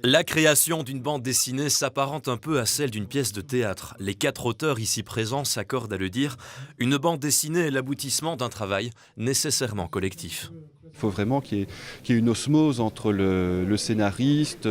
La création d'une bande dessinée s'apparente un peu à celle d'une pièce de théâtre. Les 4 auteurs ici présents s'accordent à le dire. Une bande dessinée est l'aboutissement d'un travail nécessairement collectif. Il faut vraiment qu'il y ait une osmose entre le scénariste,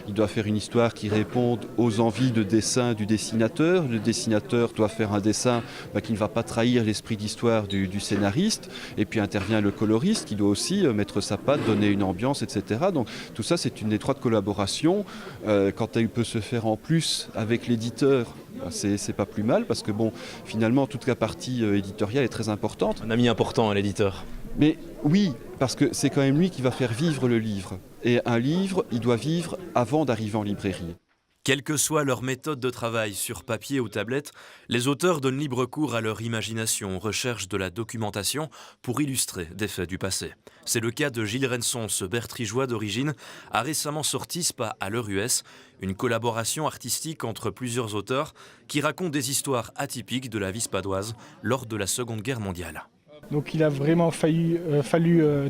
il doit faire une histoire qui réponde aux envies de dessin du dessinateur. Le dessinateur doit faire un dessin qui ne va pas trahir l'esprit d'histoire du scénariste. Et puis intervient le coloriste qui doit aussi mettre sa patte, donner une ambiance, etc. Donc tout ça, c'est une étroite collaboration. Quand elle peut se faire en plus avec l'éditeur, c'est pas plus mal parce que bon, finalement, toute la partie éditoriale est très importante. Un ami important à l'éditeur. Mais oui, parce que c'est quand même lui qui va faire vivre le livre. Et un livre, il doit vivre avant d'arriver en librairie. Quelle que soit leur méthode de travail, sur papier ou tablette, les auteurs donnent libre cours à leur imagination, recherchent de la documentation pour illustrer des faits du passé. C'est le cas de Gilles Renson, ce bertrigeois d'origine, a récemment sorti SPA à l'heure US, une collaboration artistique entre plusieurs auteurs qui racontent des histoires atypiques de la vie spadoise lors de la Seconde Guerre mondiale. Donc il a vraiment fallu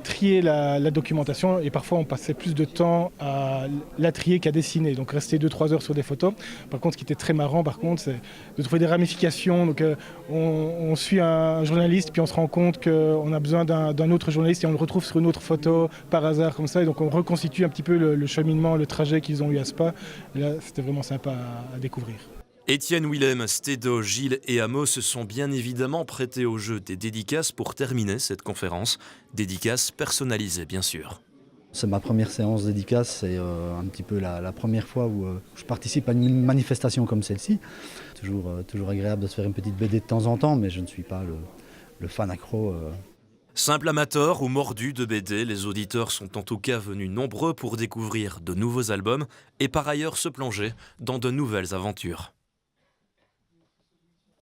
trier la documentation et parfois on passait plus de temps à la trier qu'à dessiner. Donc rester 2-3 heures sur des photos. Par contre, ce qui était très marrant, c'est de trouver des ramifications. Donc on suit un journaliste puis on se rend compte qu'on a besoin d'un autre journaliste et on le retrouve sur une autre photo par hasard comme ça. Et donc on reconstitue un petit peu le cheminement, le trajet qu'ils ont eu à Spa. Et là, c'était vraiment sympa à découvrir. Étienne Willem, Stédo, Gilles et Amo se sont bien évidemment prêtés au jeu des dédicaces pour terminer cette conférence. Dédicaces personnalisées, bien sûr. C'est ma première séance dédicace, c'est un petit peu la première fois où je participe à une manifestation comme celle-ci. Toujours agréable de se faire une petite BD de temps en temps, mais je ne suis pas le fan accro. Simple amateur ou mordu de BD, les auditeurs sont en tout cas venus nombreux pour découvrir de nouveaux albums et par ailleurs se plonger dans de nouvelles aventures.